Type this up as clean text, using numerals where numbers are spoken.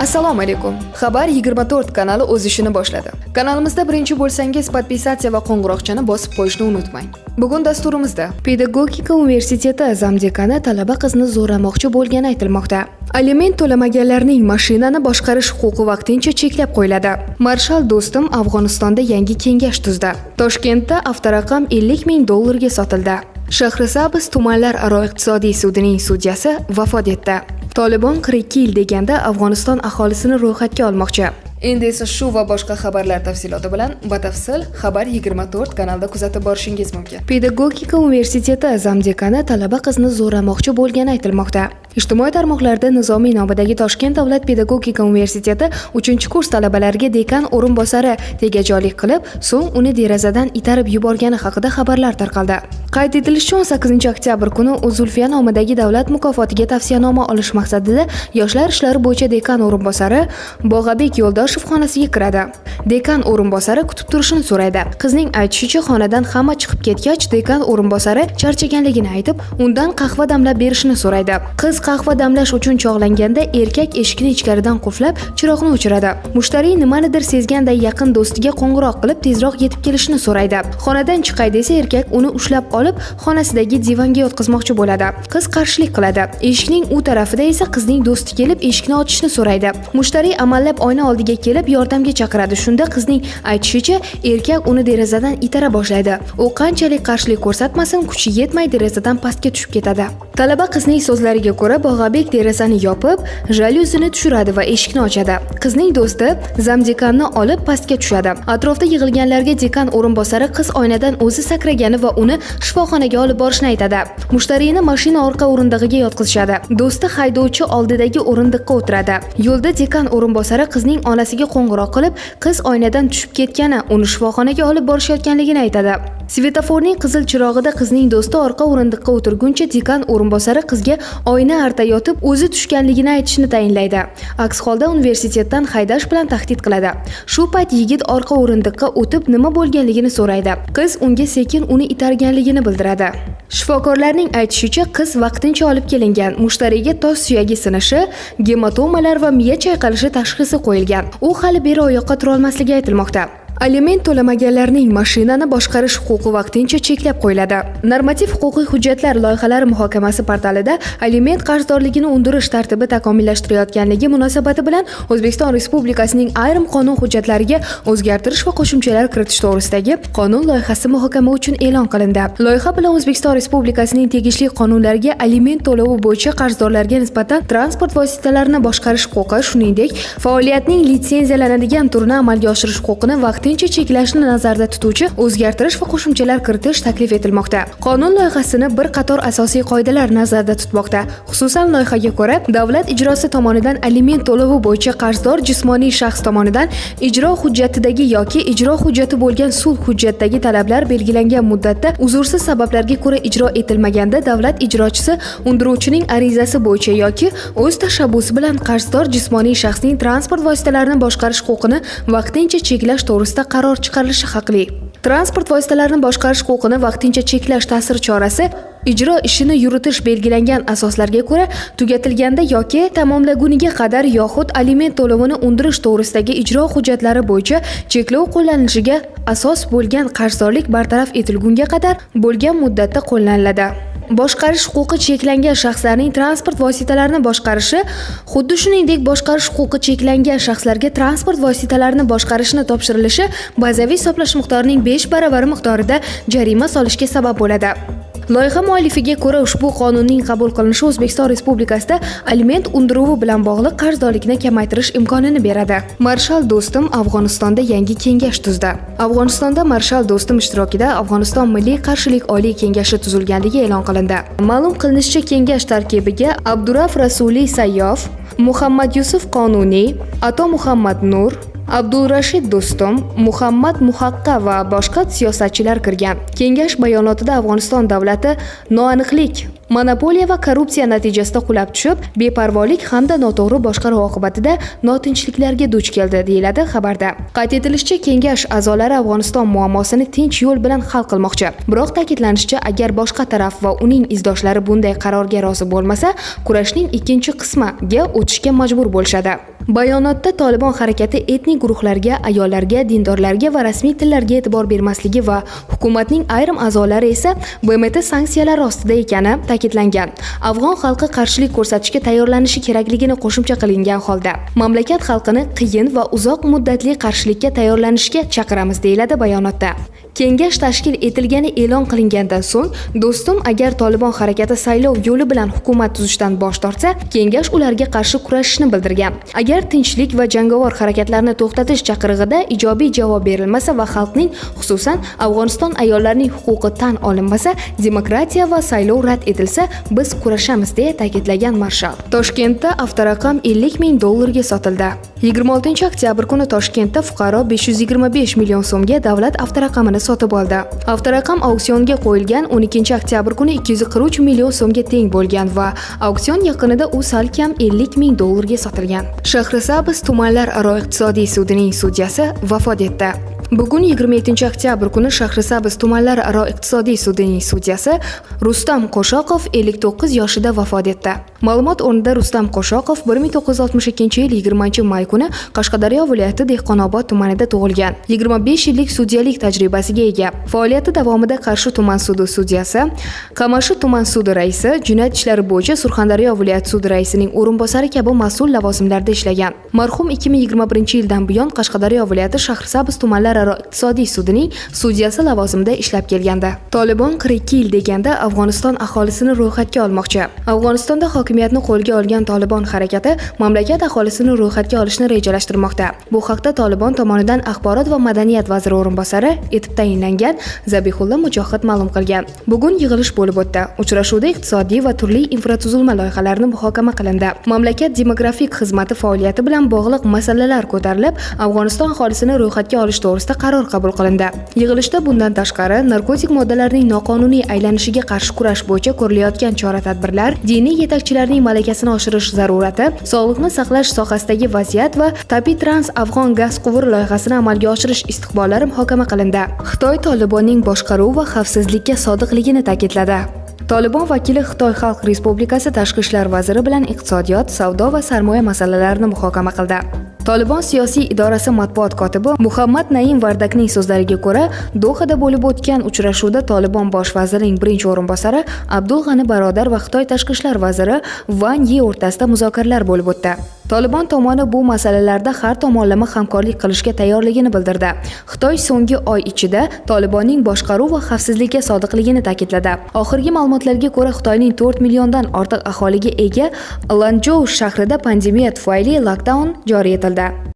Assalomu alaykum. Xabar 24 kanali o'z ishini boshladi. Kanalimizda birinchi bo'lsangiz, podpisatsiya va qo'ng'iroqchani bosib qo'yishni unutmang. Bugun dasturimizda Pedagogika universiteti zamdekani talaba qizni zo'ramoqchi bo'lgani aytilmoqda. Aliment to'lamaganlarning mashinani boshqarish huquqi vaqtincha cheklab qo'yiladi. Marshal Do'stum Afg'onistonda yangi kengash tuzdi. Toshkentda avtoraqam $50,000 ga sotildi. Shahrisabz tumanlararo iqtisodiy sudining sudyasi vafot etdi. Tolibon 42 yil deganda Afg'oniston aholisini ro'yxatga olmoqchi. Endi esa shu va boshqa xabarlar tafsiloti bilan batafsil Xabar 24 kanalida kuzatib borishingiz mumkin. Pedagogika universiteti zamdekani talaba qizni zo'ramoqchi bo'lgani aytilmoqda. Ijtimoiy tarmoqlarda Nizomiy nomidagi Toshkent davlat pedagogika universiteti 3-kurs talabalariga dekan o'rinbosari tegajolik qilib, so'ng uni derazadan itarib yuborgani haqida xabarlar tarqaldi. Qayd etilishicha, 18-oktyabr kuni Zulfiya nomidagi davlat mukofotiga tavsiyanoma olish maqsadida yoshlar ishlari bo'yicha dekan o'rinbosari Bog'abek Yo'ldoshev xonasiga kiradi. Dekan o'rinbosari kutib turishini so'raydi. Qizning aytishicha, xonadan hamma chiqib ketgach, dekan o'rinbosari charchaganligini aytib, undan qahva damlab berishini so'raydi. Qiz qahva damlash uchun chog'langanda erkak eshikni ichkaridan qulflab, chiroqni o'chiradi. Mushtariy nimanidir sezganday yaqin do'stiga qo'ng'iroq qilib, tezroq yetib kelishini so'raydi. Xonadan chiqay desa, erkak uni ushlab olib, xonasidagi divanga yotqizmoqchi bo'ladi. Qiz qarshilik qiladi. Eshikning u tarafida esa qizning do'sti kelib, eshikni ochishni so'raydi. Mushtariy amallab oyna oldiga kelib yordamga chaqiradi. Shunda qizning aytishicha, erkak uni derazadan itara boshlaydi. U qanchalik qarshilik ko'rsatmasin, kuchi yetmay derazadan pastga tushib ketadi. Talaba qizning so'zlariga ko'ra, Bog'abek derazani yopib, jalyuzini tushiradi va eshikni ochadi. Qizning do'sti zamdekanni olib pastga tushadi. Atrofda yig'ilganlarga dekan o'rinbosari qiz oynadan o'zi sakragani va uni shifoxonaga olib borishni aytadi. Mushtariyni mashina orqa o'rindig'iga yotqizishadi. Do'sti haydovchi oldidagi o'rindiqqa o'tiradi. Yo'lda dekan o'rinbosari qizning onasiga qo'ng'iroq qilib, qiz oynadan tushib ketgani, uni shifoxonaga olib borishayotganligini aytadi. Svetoforning qizil chirog'ida qizning do'sti orqa o'rindiqqa o'tirguncha dekan o'rinbosari qizga oyna artayotib o'zi tushganligini aytishni tayinlaydi. Aks holda universitetdan haydash bilan tahdid qiladi. Shu payt yigit orqa o'rindiqqa o'tib nima bo'lganligini so'raydi. Qiz unga sekin uni itarganligini bildiradi. Shifokorlarning aytishicha, qiz vaqtincha olib kelingan. Mushtariyga tos suyagi sinishi, gematomalar va miya chayqalishi tashxisi qo'yilgan. U hali beri oyoqqa tura olmasligi aytilmoqda. Aliment to'lamaganlarning mashinani boshqarish huquqi vaqtincha cheklab qo'yiladi. Normativ huquqiy hujjatlar loyihalari muhokamasi portalida aliment qarzdorligini undirish tartibi takomillashtirayotganligi munosabati bilan O'zbekiston Respublikasining ayrim qonun hujjatlariga o'zgartirish va qo'shimchalar kiritish to'g'risidagi qonun loyihasi muhokama uchun e'lon qilindi. Loyiha bilan O'zbekiston Respublikasining tegishli qonunlariga aliment to'lovi bo'yicha qarzdorlarga nisbatan transport vositalarini boshqarish huquqi, shuningdek, faoliyatning litsenziyalanadigan turini amalga oshirish huquqini vaqtincha cheklashni nazarda tutuvchi o'zgartirish va qo'shimchalar kiritish taklif etilmoqda. Qonun loyihasini bir qator asosiy qoidalar nazarda tutmoqda. Xususan, loyihaga ko'ra, davlat ijrosi tomonidan aliment to'lovi bo'yicha qarzdor jismoniy shaxs tomonidan ijro hujjatidagi yoki ijro hujjati bo'lgan sulh hujjatdagi talablar belgilangan muddatda uzursiz sabablarga ko'ra ijro etilmaganda davlat ijrochisi undiruvchining arizasi bo'yicha yoki o'z tashabbusi bilan qarzdor jismoniy shaxsning transport vositalarini boshqarish huquqini vaqtincha cheklash to'g'risida qaror chiqarilishi haqli. Transport vositalarini boshqarish huquqini vaqtincha cheklash ta'sir chorasi ijro ishini yuritish belgilangan asoslarga ko'ra tugatilganda yoki tamomlaguniga qadar yoxud aliment to'lovini undirish to'g'risidagi ijro hujjatlari bo'yicha cheklov qo'llanilishiga asos bo'lgan qarzdorlik bartaraf etilgunga qadar bo'lgan muddatda qo'llaniladi. Boshqarish huquqi cheklangan shaxslarning transport vositalarini boshqarishi, xuddi shuningdek boshqarish huquqi cheklangan shaxslarga transport vositalarini boshqarishni topshirilishi bazaviy hisoblash miqdorining 5 baravari miqdorida jarima solishga sabab bo'ladi. Loyiha muallifiga ko'ra, ushbu qonunning qabul qilinishi O'zbekiston Respublikasida aliment undiruvi bilan bog'liq qarzdorlikni kamaytirish imkonini beradi. Marshal Do'stum Afg'onistonda yangi kengash tuzdi. Afg'onistonda Marshal Do'stum ishtirokida Afg'oniston Milliy qarshilik oliy kengashi tuzilganligi e'lon qilindi. Ma'lum qilinishicha, kengash tarkibiga Abduraf Rasuliy Sayyof, Muhammad Yusuf Qonuniy, Ato Muhammad Nur, Abdulrashid Do'stum, Muhammad Muhaqqa va boshqa siyosatchilar kirgan. Kengash bayonotida Afg'oniston davlati noaniqlik, monopoliya va korrupsiya natijasida qulab tushib, beparvolik hamda noto'g'ri boshqaruv oqibatida notinchliklarga duch keldi, deyiladi xabarda. Qayd etilishicha, kengash a'zolari Afg'oniston muammosini tinch yo'l bilan hal qilmoqchi. Biroq ta'kidlanishicha, agar boshqa taraf va uning izdoshlari bunday qarorga rozi bo'lmasa, kurashning ikkinchi qismiga o'tishga majbur bo'lishadi. Bayonotda Tolibon harakati etnik guruhlarga, ayollarga, dindorlarga va rasmiy tillarga e'tibor bermasligi va hukumatning ayrim a'zolari esa BMT sanksiyalari ostida ekani ta'kidlangan. Afg'on xalqi qarshilik ko'rsatishga tayyorlanishi kerakligini qo'shimcha qilingan holda, mamlakat xalqini qiyin va uzoq muddatli qarshilikka tayyorlanishga chaqiramiz, deyiladi bayonotda. Kengash tashkil etilgani e'lon qilingandan so'ng, Do'stum agar Tolibon harakati saylov yo'li bilan hukumat tuzishdan bosh tortsa, kengash ularga qarshi kurashishni bildirgan. Agar tinchlik va jangovar harakatlarni to'xtatish chaqirig'ida ijobiy javob berilmasa va xalqning, xususan Afg'oniston ayollarining huquqi tan olinmasa, demokratiya va saylov rad etilsa, biz kurashamiz, deya ta'kidlagan marshal. Toshkentda avtoraqam $50,000 ga sotildi. 26 oktyabr kuni Toshkentda fuqaro 525 million so'mga davlat avtoraqamini sotib oldi. Avtoraqam auksionga qo'yilgan 12 oktyabr kuni 243 million so'mga teng bo'lgan va auksion yakunida u salkam $50,000 ga sotilgan. Shahrisabz tumanlararo iqtisodiy sudining sudyasi vafot etdi. Bugun 27 oktyabr kuni Shahrisabz tumanlararo iqtisodiy sudining sudyasi Rustam Qo'shoqov 59 yoshida vafot etdi. Ma'lumot o'rnida Rustam Qo'shoqov 1962-yil 20-may kuni Qashqadaryo viloyati Dehqonobod tumanida tug'ilgan. 25 yillik sudyalik tajribasiga ega. Faoliyati davomida Qarshi tuman sudi sudyasi, Qamashi tuman sudi raisi, jinoyat ishlari bo'yicha Surxondaryo viloyat sudi raisining o'rinbosari kabi mas'ul lavozimlarda ishlagan. Marhum 2021-yildan buyon Qashqadaryo viloyati Shahrisabz tumanlararo iqtisodiy sudining sudyasi lavozimida ishlab kelgandi. Tolibon 42 yil deganda Afg'oniston aholisini ro'yxatga olmoqchi. Afg'onistonda hokimiyatni qo'lga olgan Tolibon harakati mamlakat aholisini ro'yxatga olishni rejalashtirmoqda. Bu haqda Tolibon tomonidan axborot va madaniyat vaziri o'rinbosari etib tayinlangan Zabihullo Mujohid ma'lum qilgan. Bugun yig'ilish bo'lib o'tdi. Uchrashuvda iqtisodiy va turli infratuzilma loyihalarini muhokama qilindi. Mamlakat demografik xizmati faoliyati bilan bog'liq masalalar ko'tarilib, Afg'oniston aholisini ro'yxatga olish to'g'risida qaror qabul qilindi. Yig'ilishda bundan tashqari narkotik moddalarning noqonuniy aylanishiga qarshi kurash bo'yicha ko'rilayotgan chora-tadbirlar, diniy yetakchilarning malakasini oshirish zarurati, sog'liqni saqlash sohasidagi vaziyat va tabiiy trans-afg'on gaz quvuri loyihasini amalga oshirish istiqbollari muhokama qilindi. Xitoy Tolibonning boshqaruv va xavfsizlikka sodiqligini ta'kidladi. Tolibon vakili Xitoy Xalq Respublikasi tashqi ishlar vaziri bilan iqtisodiyot, savdo va sarmoya masalalarini muhokama qildi. Tolibon siyosiy idorasi matbuot kotibi Muhammad Naim Vardakning so'zlariga ko'ra, Dohada bo'lib o'tgan uchrashuvda Tolibon bosh vazirining birinchi o'rinbosari Abdul G'ani Barodar va Xitoy tashqi ishlar vaziri Wang Yi o'rtasida muzokaralar bo'lib o'tdi. Tolibon tomoni bu masalalarda har tomonlama hamkorlik qilishga tayyorligini bildirdi. Xitoy so'nggi oy ichida Tolibonning boshqaruv va xavfsizlikka sodiqligini ta'kidladi. Oxirgi ma'lumotlarga ko'ra, Xitoyning 4 milliondan ortiq aholiga ega Lanzhou shahrida pandemiya tufayli lockdown joriy etildi.